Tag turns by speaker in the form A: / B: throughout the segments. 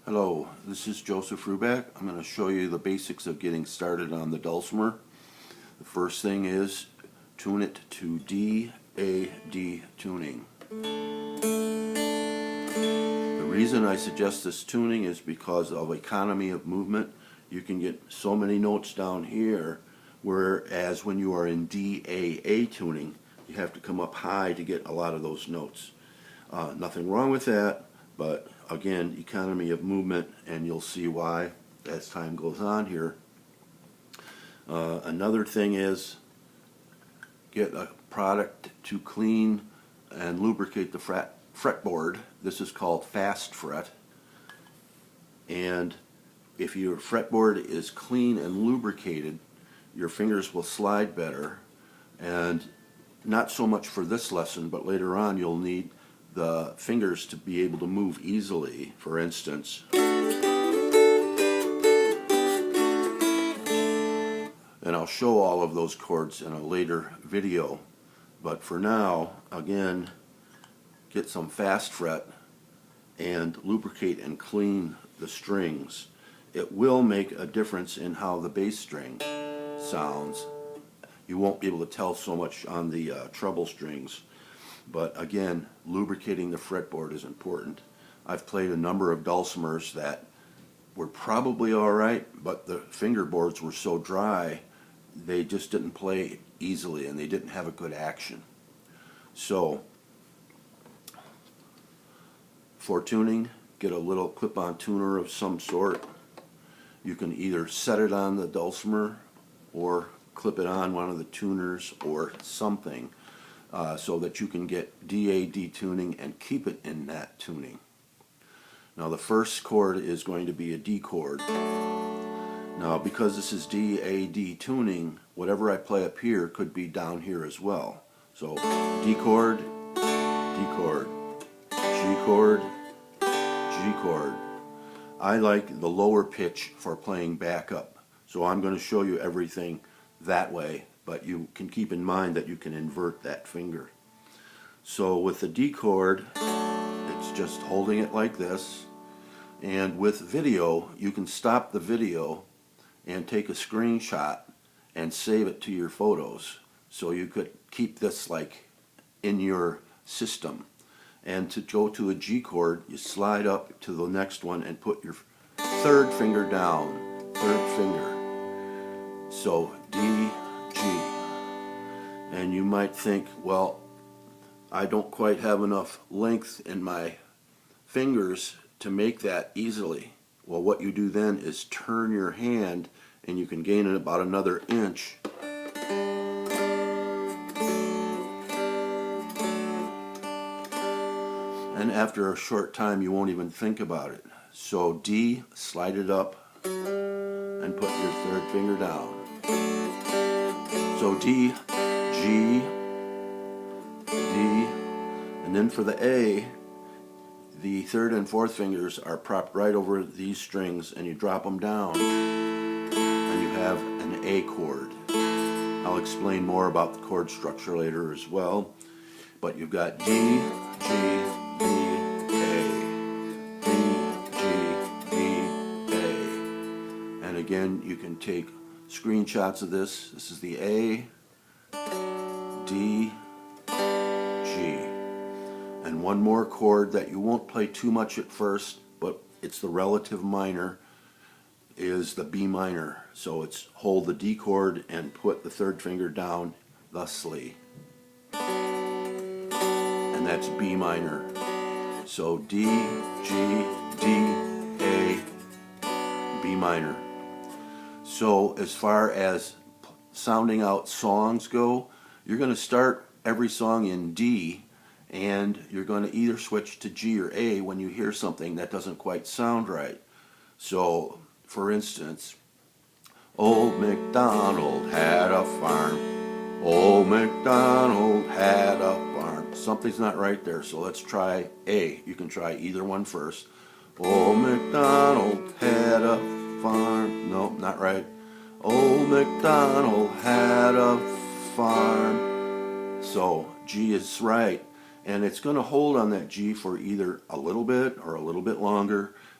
A: Hello, this is Joseph Ruback. I'm going to show you the basics of getting started on the Dulcimer. The first thing is tune it to D-A-D tuning. The reason I suggest this tuning is because of economy of movement. You can get so many notes down here, whereas when you are in D-A-A tuning, you have to come up high to get a lot of those notes. Nothing wrong with that, but again, economy of movement, and you'll see why as time goes on here. Another thing is get a product to clean and lubricate the fretboard. This is called fast fret, and if your fretboard is clean and lubricated, your fingers will slide better. And not so much for this lesson, but later on you'll need the fingers to be able to move easily. For instance, and I'll show all of those chords in a later video, but for now, again, get some fast fret and lubricate and clean the strings. It will make a difference in how the bass string sounds. You won't be able to tell so much on the treble strings. But again, lubricating the fretboard is important. I've played a number of dulcimers that were probably alright, but the fingerboards were so dry, they just didn't play easily and they didn't have a good action. So, for tuning, get a little clip-on tuner of some sort. You can either set it on the dulcimer or clip it on one of the tuners or something. So that you can get D-A-D tuning and keep it in that tuning. Now the first chord is going to be a D chord. Now because this is D-A-D tuning, whatever I play up here could be down here as well. So D chord, D chord, G chord, G chord. I like the lower pitch for playing backup, so I'm going to show you everything that way. But you can keep in mind that you can invert that finger. So with the D chord, it's just holding it like this. And with video, you can stop the video and take a screenshot and save it to your photos. So you could keep this like in your system. And to go to a G chord, you slide up to the next one and put your third finger down, third finger. So D, G. And you might think, well, I don't quite have enough length in my fingers to make that easily. Well, what you do then is turn your hand and you can gain it about another inch. And after a short time you won't even think about it. So D, slide it up and put your third finger down. So D, G, D, and then for the A, the third and fourth fingers are propped right over these strings and you drop them down and you have an A chord. I'll explain more about the chord structure later as well, but you've got D, G, B, A, D, G, B, A. And again, you can take screenshots of this. This is the A, D, G. And one more chord that you won't play too much at first, but it's the relative minor, is the B minor. So it's hold the D chord and put the third finger down thusly. And that's B minor. So D, G, D, A, B minor. So as far as sounding out songs go, you're going to start every song in D, and you're going to either switch to G or A when you hear something that doesn't quite sound right. So, for instance, Old MacDonald had a farm. Old MacDonald had a farm. Something's not right there, so let's try A. You can try either one first. Old MacDonald had a farm. No, not right. Old MacDonald had a farm. So G is right, and it's going to hold on that G for either a little bit or a little bit longer,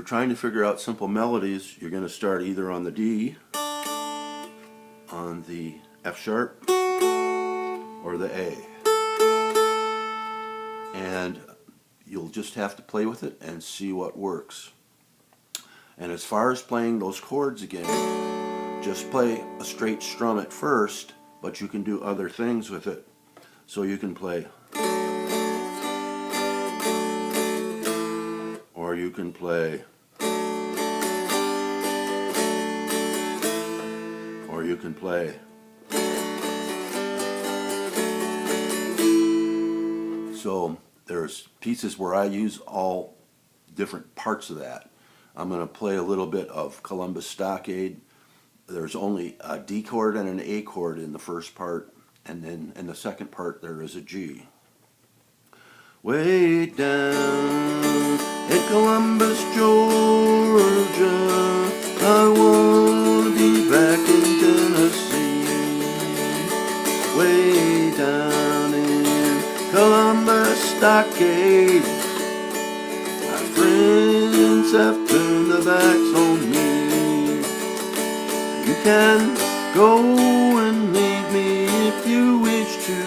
A: you're trying to figure out simple melodies, you're going to start either on the D, on the F sharp, or the A. And you'll just have to play with it and see what works. And as far as playing those chords again, just play a straight strum at first, but you can do other things with it. So you can play, or you can play, or you can play. So there's pieces where I use all different parts of that. I'm going to play a little bit of Columbus Stockade. There's only a D chord and an A chord in the first part, and then in the second part there is a G. Way down in Columbus, Georgia, I want to be back in Tennessee. Way down in Columbus Stockade, my friends have turned their backs on me. You can go and leave me if you wish to.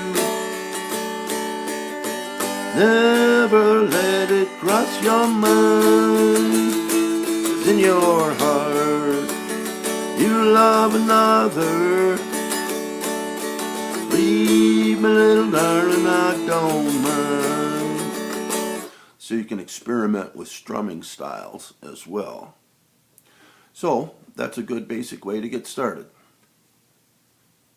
A: Never let it cross your mind, 'cause in your heart you love another. Leave me, little darling, I don't mind. So you can experiment with strumming styles as well. So that's a good basic way to get started.